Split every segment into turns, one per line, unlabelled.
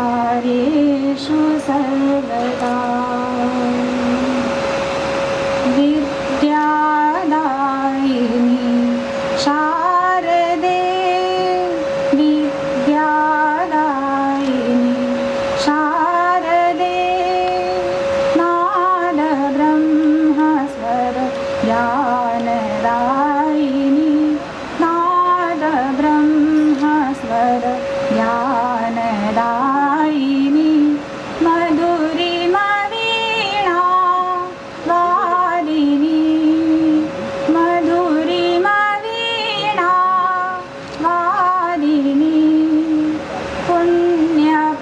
सर्वकार्येषु सर्वदा विद्यादायिनी शारदे विद्यादायिनी शारदे नाद ब्रह्मस्वर ज्ञानदायिनी नाद ब्रह्मस्वर ज्ञानदायिनी मधुरिमा वीणा वादिनी मधुरिमा वीणा वादिनी पुण्यपावनी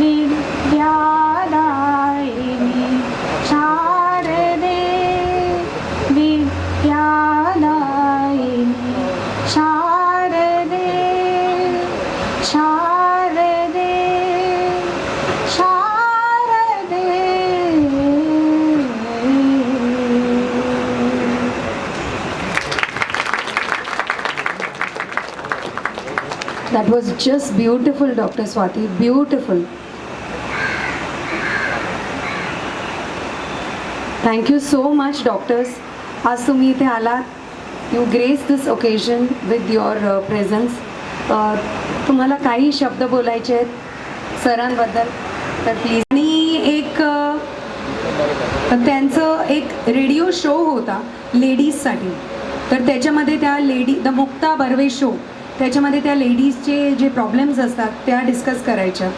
विद्यादायिनी शारदे विद्यादायिनी शारदे शारदे शारदे.
That was just beautiful, Dr. Swati. Beautiful. Thank you so much, doctors. आज तुम्ही इथे आलात. You graced this occasion with your presence. तुम्हाला काही शब्द बोलायचे आहेत सरांबद्दल तर प्लीज. आणि एक त्यांचं एक रेडिओ शो होता लेडीजसाठी, तर त्याच्यामध्ये त्या द मुक्ता बर्वे शो, त्याच्यामध्ये त्या लेडीजचे जे प्रॉब्लेम्स असतात त्या डिस्कस करायच्या.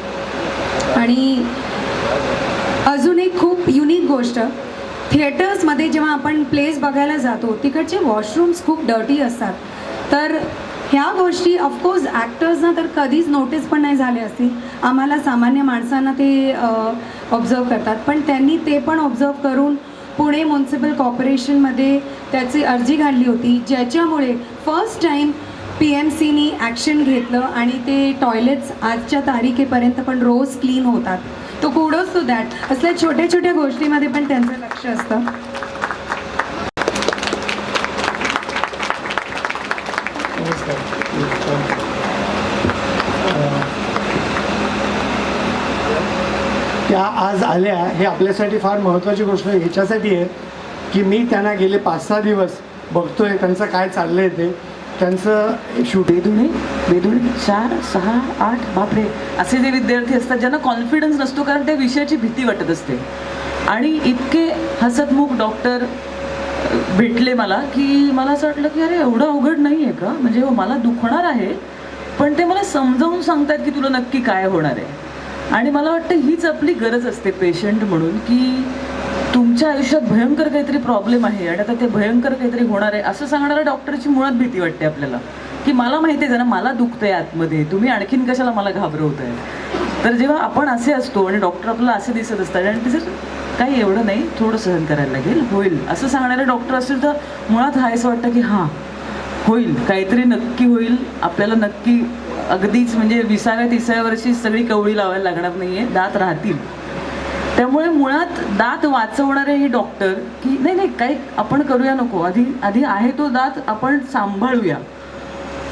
आणि अजून एक खूप युनिक गोष्ट, थिएटर्समध्ये जेव्हा आपण प्लेस बघायला जातो तिकडचे वॉशरूम्स खूप डर्टी असतात. तर ह्या गोष्टी ऑफकोर्स ॲक्टर्सना तर कधीच नोटीस पण नाही झाले असतील, आम्हाला सामान्य माणसांना ते ऑब्झर्व करतात, पण त्यांनी ते पण ऑब्झर्व करून पुणे म्युन्सिपल कॉर्पोरेशनमध्ये त्याची अर्जी घातली होती, ज्याच्यामुळे फर्स्ट टाईम PMCनी ॲक्शन घेतलं आणि ते टॉयलेट्स आजच्या तारखेपर्यंत पण रोज क्लीन होतात. तो कुडोज टू दॅट. असल्या छोट्या छोट्या गोष्टीमध्ये पण त्यांचं लक्ष असतं.
त्या आज आल्या हे आपल्यासाठी फार महत्त्वाची गोष्ट ह्याच्यासाठी आहे की मी त्यांना गेले 5-6 दिवस बघतोय त्यांचं काय चाललंय ते. त्यांचं शूट
बेधुणे 4, 6, 8 बापरे असे जे विद्यार्थी असतात ज्यांना कॉन्फिडन्स नसतो, कारण त्या विषयाची भीती वाटत असते. आणि इतके हसतमुख डॉक्टर भेटले मला की मला असं वाटलं की अरे एवढं अवघड नाही आहे का, म्हणजे हो मला दुखणार आहे पण ते मला समजावून सांगतात की तुला नक्की काय होणार आहे. आणि मला वाटतं हीच आपली गरज असते पेशंट म्हणून, की तुमच्या आयुष्यात भयंकर काहीतरी प्रॉब्लेम आहे आणि आता ते भयंकर काहीतरी होणार आहे असं सांगणाऱ्या डॉक्टरची मुळात भीती वाटते आपल्याला, की मला माहिती आहे ना मला दुखतंय आतमध्ये, तुम्ही आणखीन कशाला मला घाबरवताय. तर जेव्हा आपण असे असतो आणि डॉक्टर आपल्याला असे दिसत असतात आणि तिचं काही एवढं नाही, थोडं सहन करायला लागेल, होईल असं सांगणारे डॉक्टर असतील तर मुळात हा असं वाटतं की हां होईल, काहीतरी नक्की होईल, आपल्याला नक्की अगदीच म्हणजे 20व्या-30व्या वर्षी सगळी कवळी लावायला लागणार नाही आहे, दात राहतील. त्यामुळे मुळात दात वाचवणारे हे डॉक्टर की नाही नाही काही आपण करूया नको, आधी आहे तो दात आपण सांभाळूया,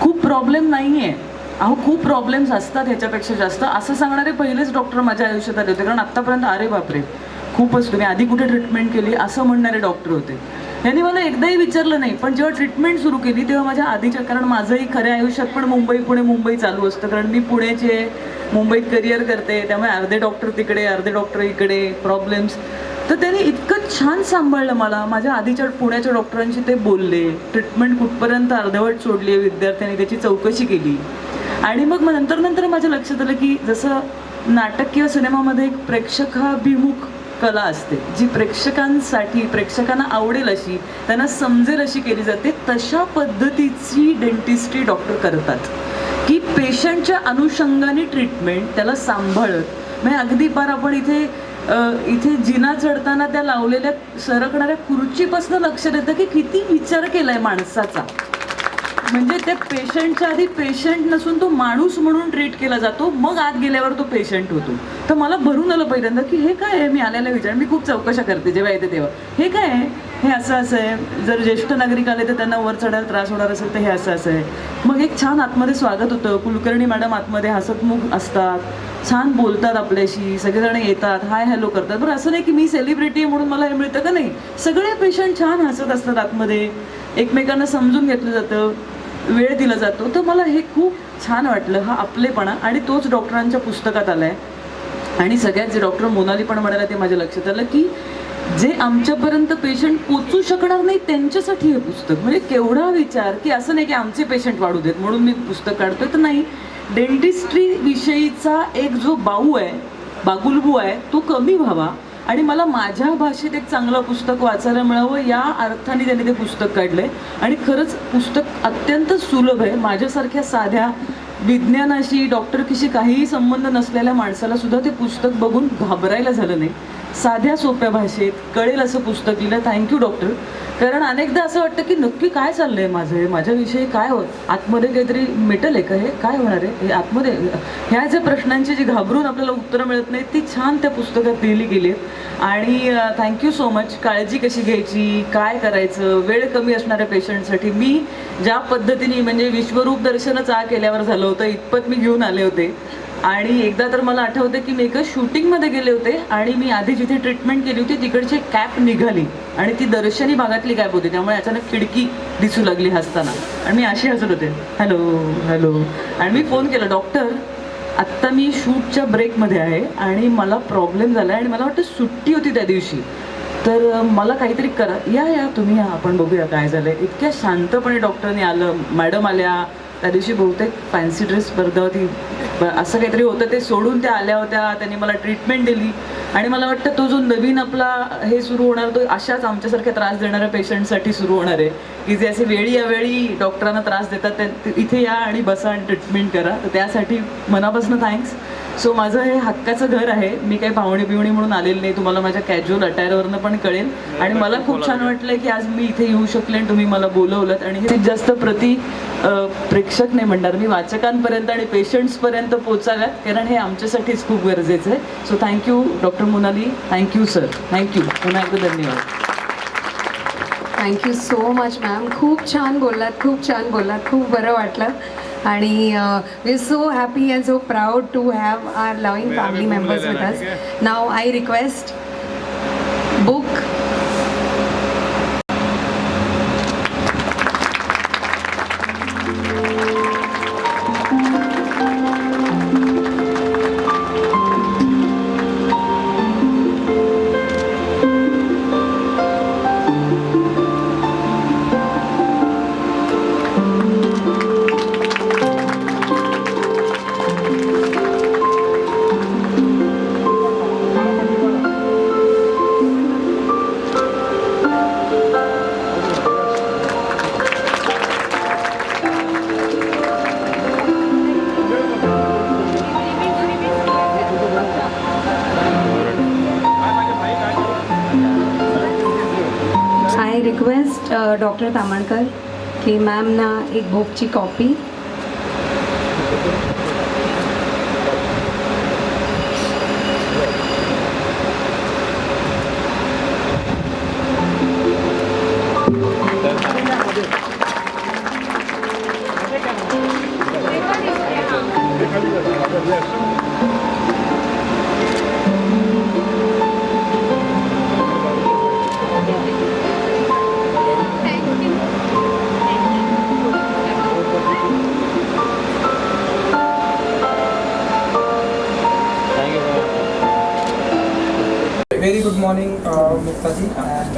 खूप प्रॉब्लेम नाही आहे, अहो खूप प्रॉब्लेम्स असतात ह्याच्यापेक्षा जास्त, असं सांगणारे पहिलेच डॉक्टर माझ्या आयुष्यात आले होते. कारण आत्तापर्यंत अरे बापरे खूपच तुम्ही आधी कुठे ट्रीटमेंट केली असं म्हणणारे डॉक्टर होते. यांनी मला एकदाही विचारलं नाही, पण जेव्हा ट्रीटमेंट सुरू केली तेव्हा माझ्या आधीच्या, कारण माझंही खऱ्या आयुष्यात पण मुंबई चालू असतं, कारण मी पुण्याचे मुंबईत करिअर करते, त्यामुळे अर्धे डॉक्टर तिकडे अर्धे डॉक्टर इकडे प्रॉब्लेम्स. तर त्याने इतकं छान सांभाळलं मला. माझ्या आधीच्या पुण्याच्या डॉक्टरांशी ते बोलले, ट्रीटमेंट कुठपर्यंत अर्धवट सोडली आहे विद्यार्थ्यांनी त्याची चौकशी केली. आणि मग नंतर माझ्या लक्षात आलं की जसं नाटक किंवा सिनेमामध्ये एक प्रेक्षकाभिमुख कला असते, जी प्रेक्षकांसाठी, प्रेक्षकांना आवडेल अशी, त्यांना समजेल अशी केली जाते, तशा पद्धतीची डेंटिस्ट्री डॉक्टर करतात की पेशंटच्या अनुषंगाने ट्रीटमेंट, त्याला सांभाळत. म्हणजे अगदी पार आपण इथे जिना चढताना त्या लावलेल्या सरकणाऱ्या खुर्चीपासून लक्षात येतं की किती विचार केलाय माणसाचा. म्हणजे त्या पेशंटच्या आधी पेशंट नसून तो माणूस म्हणून ट्रीट केला जातो, मग आत गेल्यावर तो पेशंट होतो. तर मला भरून आलं पहिल्यांदा की हे काय आहे. मी आलेला विचार, मी खूप चौकशा करते जेव्हा येते तेव्हा, हे काय आहे, हे असं आहे. जर ज्येष्ठ नागरिक आले तर त्यांना वर चढायला त्रास होणार असेल तर हे असं आहे. मग एक छान आतमध्ये स्वागत होतं. कुलकर्णी मॅडम आतमध्ये हसतमुख असतात, छान बोलतात आपल्याशी, सगळेजण येतात, हाय हॅलो करतात. बरं असं नाही की मी सेलिब्रिटी आहे म्हणून मला हे मिळतं का, नाही. सगळे पेशंट छान हसत असतात आतमध्ये, एकमेकांना समजून घेतलं जातं, वेळ दिला जातो. तर मला हे खूप छान वाटलं, हा आपलेपणा. आणि तोच डॉक्टरांच्या पुस्तकात आला आहे. आणि सगळ्यात जे डॉक्टर मोनाली पण म्हणाला ते माझ्या लक्षात आलं की जे आमच्यापर्यंत पेशंट पोचू शकणार नाही त्यांच्यासाठी हे पुस्तक. म्हणजे केवढा विचार की असं नाही की आमचे पेशंट वाढू देत म्हणून मी पुस्तक काढतोय, तर नाही, डेंटिस्ट्री विषयीचा एक जो बागुलबू आहे तो कमी व्हावा आणि मला माझ्या भाषेत एक चांगलं पुस्तक वाचायला मिळावं, या अर्थाने त्यांनी ते पुस्तक काढलंय. आणि खरंच पुस्तक अत्यंत सुलभ आहे. माझ्यासारख्या साध्या विज्ञानाशी, डॉक्टरकीशी काहीही संबंध नसलेल्या माणसाला सुद्धा ते पुस्तक बघून घाबरायला झालं नाही. साध्या सोप्या भाषेत कळेल असं पुस्तक लिहिलं. Thank you doctor. कारण अनेकदा असं वाटतं की नक्की काय चाललंय माझ्याविषयी, काय आतमध्ये काहीतरी मेटल आहे का, हे काय होणार आहे हे आतमध्ये, ह्या ज्या प्रश्नांची जी घाबरून आपल्याला उत्तरं मिळत नाही ती छान त्या पुस्तकात लिहिली गेली. आणि थँक्यू सो मच. काळजी कशी घ्यायची, काय करायचं, वेळ कमी असणाऱ्या पेशंटसाठी मी ज्या पद्धतीने, म्हणजे विश्वरूप दर्शनच केल्यावर झालं होतं इतपत मी घेऊन आले होते. आणि एकदा तर मला आठवतं की मी एका शूटिंगमध्ये गेले होते आणि मी आधी जिथे ट्रीटमेंट केली होती तिकडची कॅप निघाली आणि ती दर्शनी भागातली कॅप होती, त्यामुळे अचानक खिडकी दिसू लागली हसताना आणि मी अशी हसत होते, हॅलो हॅलो. आणि मी फोन केला, डॉक्टर आत्ता मी शूटच्या ब्रेकमध्ये आहे आणि मला प्रॉब्लेम झाला आहे आणि मला वाटतं सुट्टी होती त्या दिवशी, तर मला काहीतरी करा, या तुम्ही या, आपण बघूया काय झालं आहे. इतक्या शांतपणे डॉक्टरने आलं, मॅडम आल्या. त्या दिवशी बहुतेक फॅन्सी ड्रेस स्पर्धा होती असं काहीतरी होतं, ते सोडून त्या आल्या होत्या, त्यांनी मला ट्रीटमेंट दिली. आणि मला वाटतं तो जो नवीन आपला हे सुरू होणार तो अशाच आमच्यासारख्या त्रास देणाऱ्या पेशंटसाठी सुरू होणार आहे की जे असे वेळी अवेळी डॉक्टरांना त्रास देतात, इथे या आणि बसा आणि ट्रीटमेंट करा. तर त्यासाठी मनापासून थँक्स. सो माझं हे हक्काचं घर आहे, मी काही पाहुणे बिवणी म्हणून आलेली नाही, तुम्हाला माझ्या कॅज्युअल अटायरवरनं पण कळेल. आणि मला खूप छान वाटलं की आज मी इथे येऊ शकले आणि तुम्ही मला बोलवलं. आणि हे जास्त प्रेक्षक नाही म्हणणार मी, वाचकांपर्यंत आणि पेशंट्सपर्यंत पोचाव्यात, कारण हे आमच्यासाठीच खूप गरजेचं आहे. So thank you doctor Monali, thank you sir, thank you, पुन्हा एकदा धन्यवाद.
Thank you so much ma'am. खूप छान बोललात, खूप बरं वाटलं. आणि we are so happy and so proud to have our loving family members with us. नाव I request book. I request doctor Tamankar की मॅम ना एक बुकची कॉपी.
मुक्ता जी एंड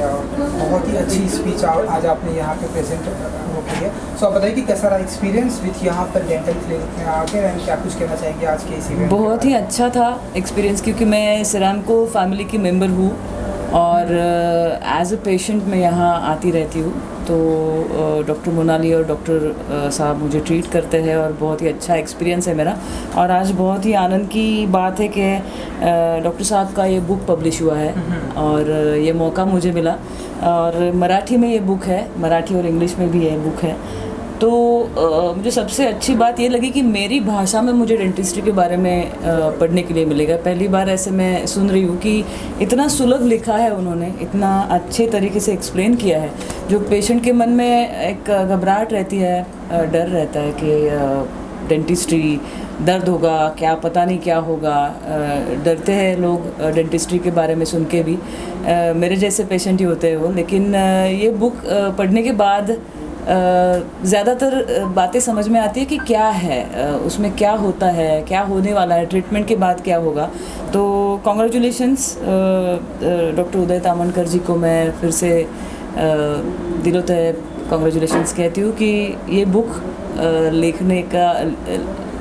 बहुत ही अच्छी स्पीच आज आपने यहाँ पे प्रेजेंट वो की है। सो आप बताइए कि कैसा रहा एक्सपीरियंस विथ यहाँ पर डेंटल क्लिनिक में आकर एंड क्या कुछ कहना चाहेंगे आज के इस इवेंट?
बहुत ही अच्छा था एक्सपीरियंस, क्योंकि मैं सेरामको फैमिली की मेंबर हूँ और एज अ पेशेंट मैं यहाँ आती रहती हूँ। तो डॉक्टर मोनाली और डॉक्टर साहब मुझे ट्रीट करते हैं और बहुत ही अच्छा एक्सपीरियंस है मेरा। और आज बहुत ही आनंद की बात है कि डॉक्टर साहब का ये बुक पब्लिश हुआ है और ये मौका मुझे मिला। और मराठी में ये बुक है, मराठी और इंग्लिश में भी ये बुक है। तो मुझे सबसे अच्छी बात ये लगी कि मेरी भाषा में मुझे डेंटिस्ट्री के बारे में पढ़ने के लिए मिलेगा। पहली बार ऐसे मैं सुन रही हूँ कि इतना सुलभ लिखा है उन्होंने, इतना अच्छे तरीके से एक्सप्लेन किया है। जो पेशेंट के मन में एक घबराहट रहती है, डर रहता है कि डेंटिस्ट्री दर्द होगा क्या, पता नहीं क्या होगा, डरते हैं लोग डेंटिस्ट्री के बारे में सुन के भी। मेरे जैसे पेशेंट ही होते हैं वो। लेकिन ये बुक पढ़ने के बाद ज़्यादातर बातें समझ में आती है कि क्या है उसमें, क्या होता है, क्या होने वाला है, ट्रीटमेंट के बाद क्या होगा। तो कॉन्ग्रेचुलेशंस डॉक्टर उदय तामणकर जी को मैं फिर से दिलो तय कॉन्ग्रेचुलेशंस कहती हूँ कि ये बुक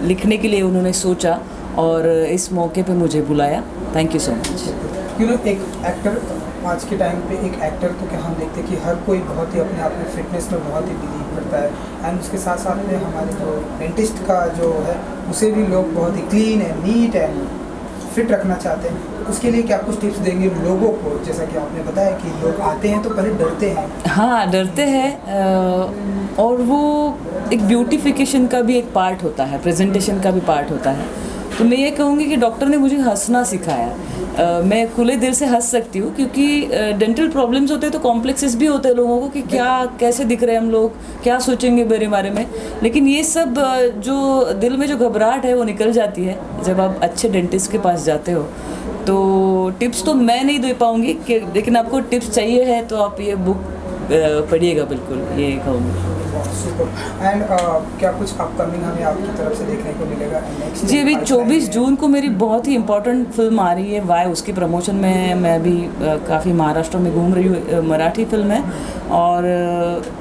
लिखने के लिए उन्होंने सोचा और इस मौके पे मुझे बुलाया। Thank you so much.
You know, एक एक्टर आज के टाइम पे एक एक्टर तो क्या हम देखते हैं कि हर कोई बहुत ही अपने आप में फिटनेस में बहुत ही बिलीव करता है एंड उसके साथ साथ में हमारे जो डेंटिस्ट का जो है उसे भी लोग बहुत ही क्लीन है, नीट है, फिट रखना चाहते हैं। उसके लिए क्या कुछ टिप्स देंगे लोगों को? जैसा कि आपने बताया कि लोग आते हैं तो पहले डरते हैं।
हाँ, डरते हैं और वो एक ब्यूटिफिकेशन का भी एक पार्ट होता है, प्रेजेंटेशन का भी पार्ट होता है। तो मैं ये कहूँगी कि डॉक्टर ने मुझे हंसना सिखाया। मैं खुले दिल से हंस सकती हूँ क्योंकि डेंटल प्रॉब्लम्स होते हैं तो कॉम्प्लेक्सेस भी होते हैं लोगों को कि क्या कैसे दिख रहे हैं हम लोग, क्या सोचेंगे मेरे बारे में। लेकिन ये सब जो दिल में जो घबराहट है वो निकल जाती है जब आप अच्छे डेंटिस्ट के पास जाते हो। तो टिप्स तो मैं नहीं दे पाऊँगी कि, लेकिन आपको टिप्स चाहिए है तो आप ये बुक पढ़िएगा, बिल्कुल ये कहूँगी।
एंड क्या कुछ अपकमिंग हमें आपकी तरफ से देखने को मिलेगा नेक्स्ट?
जी, अभी 24 जून को मेरी बहुत ही इम्पोर्टेंट फिल्म आ रही है वाई। उसकी प्रमोशन में मैं अभी काफ़ी महाराष्ट्र में घूम रही हूँ। मराठी फिल्म है और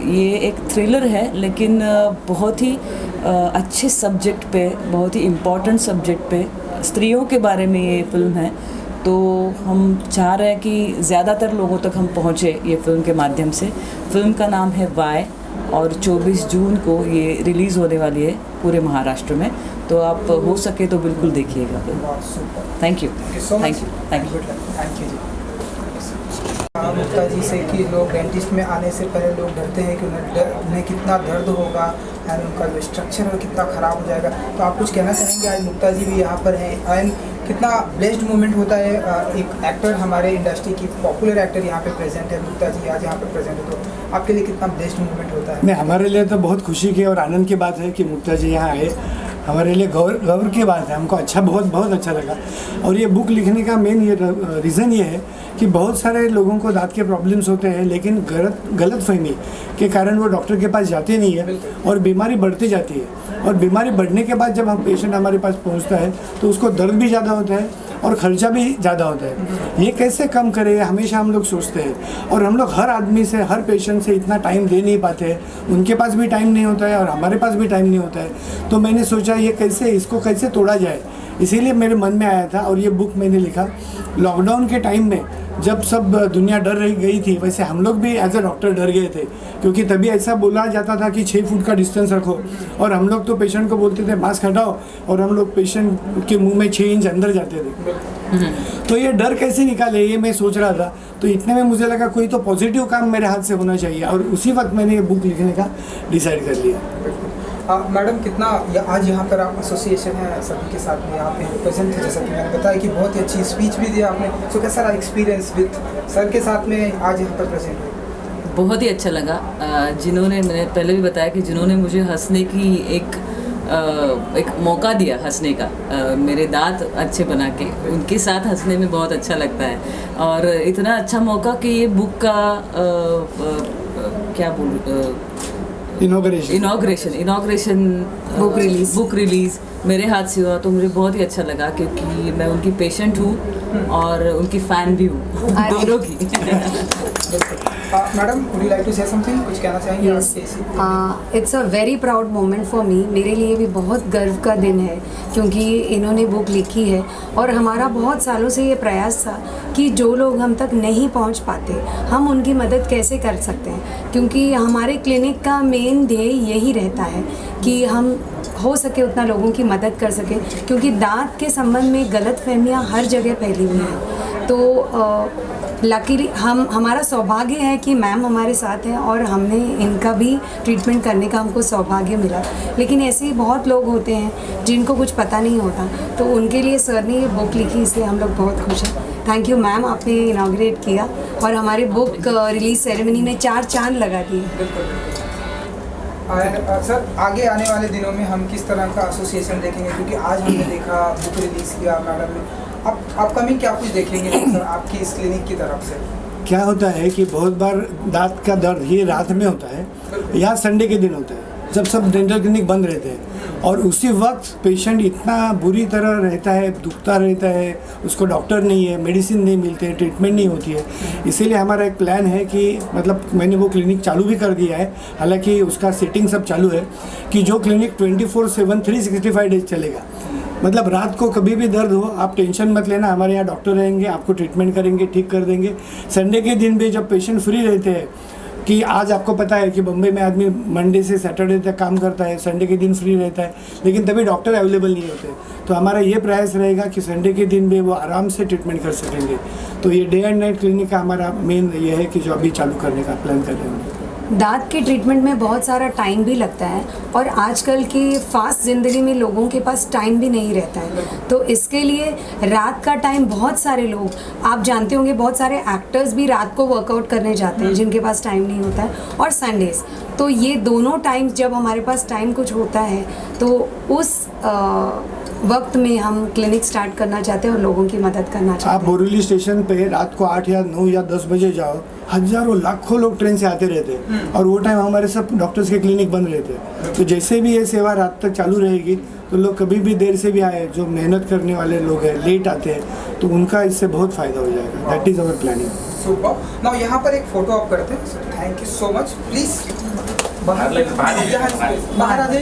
ये एक थ्रिलर है, लेकिन बहुत ही अच्छे सब्जेक्ट पे, बहुत ही इम्पोर्टेंट सब्जेक्ट पे, स्त्रियों के बारे में ये फिल्म है। तो हम चाह रहे हैं कि ज़्यादातर लोगों तक हम पहुँचे ये फिल्म के माध्यम से। फिल्म का नाम है वाई और 24 जून को ये रिलीज़ होने वाली है पूरे महाराष्ट्र में। तो आप हो सके तो बिल्कुल देखिएगा। Thank you, thank you, thank you
जी। मुक्ता जी से कि लोग डेंटिस्ट में आने से पहले लोग डरते हैं कि उन्हें कितना दर्द होगा एंड उनका जो स्ट्रक्चर है कितना ख़राब हो जाएगा। तो आप कुछ कहना चाहेंगे? आज मुक्ता जी भी यहाँ पर हैं एंड कितना ब्लेस्ड मोमेंट होता है, एक एक्टर हमारे इंडस्ट्री की पॉपुलर एक्टर यहाँ पे प्रेजेंट है, मुक्ता जी आज यहाँ पे प्रेजेंट है, तो आपके लिए कितना ब्लेस्ड मोमेंट होता है?
नहीं, हमारे लिए तो बहुत खुशी की और आनंद की बात है कि मुक्ता जी यहाँ आए। हमारे लिए गौरव की बात है, हमको बहुत अच्छा लगा। और ये बुक लिखने का मेन ये रीज़न ये है कि बहुत सारे लोगों को दांत के प्रॉब्लम्स होते हैं, लेकिन गलतफहमी के कारण वो डॉक्टर के पास जाते नहीं है और बीमारी बढ़ती जाती है। और बीमारी बढ़ने के बाद जब हम पेशेंट हमारे पास पहुंचता है तो उसको दर्द भी ज़्यादा होता है और ख़र्चा भी ज़्यादा होता है। ये कैसे कम करें हमेशा हम लोग सोचते हैं और हम लोग हर आदमी से, हर पेशेंट से इतना टाइम दे नहीं पाते हैं। उनके पास भी टाइम नहीं होता है और हमारे पास भी टाइम नहीं होता है। तो मैंने सोचा इसको कैसे तोड़ा जाए, इसीलिए मेरे मन में आया था और ये बुक मैंने लिखा। लॉकडाउन के टाइम में जब सब दुनिया डर रही गई थी, वैसे हम लोग भी एज ए डॉक्टर डर गए थे, क्योंकि तभी ऐसा बोला जाता था कि 6 फुट का डिस्टेंस रखो और हम लोग तो पेशेंट को बोलते थे मास्क हटाओ और हम लोग पेशेंट के मुंह में 6 इंच अंदर जाते थे। तो ये डर कैसे निकाले ये मैं सोच रहा था। तो इतने में मुझे लगा कोई तो पॉजिटिव काम मेरे हाथ से होना चाहिए और उसी वक्त मैंने ये बुक लिखने का डिसाइड कर लिया।
मैडम, कितना आज यहाँ पर आप एसोसिएशन है सभी के साथ में यहाँ पे प्रेजेंट थे, जैसा कि मैंने बताया कि बहुत ही अच्छी स्पीच भी दी आपने। सो कैसा रहा एक्सपीरियंस विद सर के साथ में आज यहाँ पर प्रेजेंट हुए?
बहुत ही अच्छा लगा। मैंने पहले भी बताया कि जिन्होंने मुझे हंसने की एक मौका दिया हंसने का, मेरे दांत अच्छे बना के, उनके साथ हंसने में बहुत अच्छा लगता है। और इतना अच्छा मौका कि ये बुक का क्या बोलूँ, इनॉग्रेशन बुक रिलीज मेरे हाथ से हुआ तो मुझे बहुत ही अच्छा लगा, क्योंकि मैं उनकी पेशेंट हूँ और उनकी फ़ैन भी हूँ, दोनों की।
Madam, would you like to say something, कुछ कहना चाहेंगे?
Yes, it's a very proud moment for me. मेरे लिए भी बहुत गर्व का दिन है, क्योंकि इन्होंने बुक लिखी है और हमारा बहुत सालों से ये प्रयास था कि जो लोग हम तक नहीं पहुंच पाते, हम उनकी मदद कैसे कर सकते हैं, क्योंकि हमारे क्लिनिक का मेन ध्येय यही रहता है कि हम हो सके उतना लोगों की मदद कर सकें, क्योंकि दांत के संबंध में गलतफहमियां हर जगह फैली हुई हैं। तो लकीली हमारा सौभाग्य है कि मैम हमारे साथ हैं और हमने इनका भी ट्रीटमेंट करने का हमको सौभाग्य मिला। लेकिन ऐसे ही बहुत लोग होते हैं जिनको कुछ पता नहीं होता, तो उनके लिए सर ने ये बुक लिखी, इसलिए हम लोग बहुत खुश हैं। थैंक यू मैम, आपने इनाग्रेट किया और हमारी बुक रिलीज सेरेमनी में 4 चांद लगा दिए।
सर, आगे आने वाले दिनों में हम किस तरह का एसोसिएशन देखेंगे, क्योंकि आज हमने देखा बुक रिलीज़ किया मैडम ने, अब अपकमिंग क्या कुछ देखेंगे सर आपकी इस क्लिनिक की तरफ से?
क्या होता है कि बहुत बार दांत का दर्द ये रात में होता है या संडे के दिन होता है, जब सब डेंटल क्लिनिक बंद रहते हैं, और उसी वक्त पेशेंट इतना बुरी तरह रहता है, दुखता रहता है, उसको डॉक्टर नहीं है, मेडिसिन नहीं मिलते हैं, ट्रीटमेंट नहीं होती है। इसीलिए हमारा एक प्लान है कि मतलब मैंने वो क्लिनिक चालू भी कर दिया है, हालांकि उसका सेटिंग सब चालू है, कि जो क्लिनिक 24/7 365 डेज चलेगा। मतलब रात को कभी भी दर्द हो, आप टेंशन मत लेना, हमारे यहाँ डॉक्टर रहेंगे, आपको ट्रीटमेंट करेंगे, ठीक कर देंगे। संडे के दिन भी जब पेशेंट फ्री रहते हैं, कि आज आपको पता है कि बम्बई में आदमी मंडे से सैटरडे तक काम करता है, संडे के दिन फ्री रहता है, लेकिन तभी डॉक्टर अवेलेबल नहीं होते। तो हमारा ये प्रयास रहेगा कि संडे के दिन भी वो आराम से ट्रीटमेंट कर सकेंगे। तो ये डे एंड नाइट क्लिनिक का हमारा मेन ये है कि जो अभी चालू करने का प्लान कर रहे हैं।
दांत के ट्रीटमेंट में बहुत सारा टाइम भी लगता है और आजकल की फास्ट ज़िंदगी में लोगों के पास टाइम भी नहीं रहता है, तो इसके लिए रात का टाइम बहुत सारे लोग, आप जानते होंगे बहुत सारे एक्टर्स भी रात को वर्कआउट करने जाते हैं जिनके पास टाइम नहीं होता है, और संडेज़। तो ये दोनों टाइम्स जब हमारे पास टाइम कुछ होता है तो उस वक्त में हम क्लिनिक स्टार्ट करना चाहते हैं और लोगों की मदद करना चाहते हैं।
आप बोरीवली स्टेशन पे रात को 8 या 9 या 10 बजे जाओ, हजारों लाखों लोग ट्रेन से आते रहते हैं, और वो टाइम हमारे सब डॉक्टर्स के क्लिनिक बंद रहते हैं। तो जैसे भी ये सेवा रात तक चालू रहेगी, तो लोग कभी भी देर से भी आए, जो मेहनत करने वाले लोग हैं, लेट आते हैं, तो उनका इससे बहुत फ़ायदा हो जाएगा। That is our planning.
Super. Now यहाँ पर एक फ़ोटो आप करते हैं। Thank you so much. Please बाहर आ जाइए।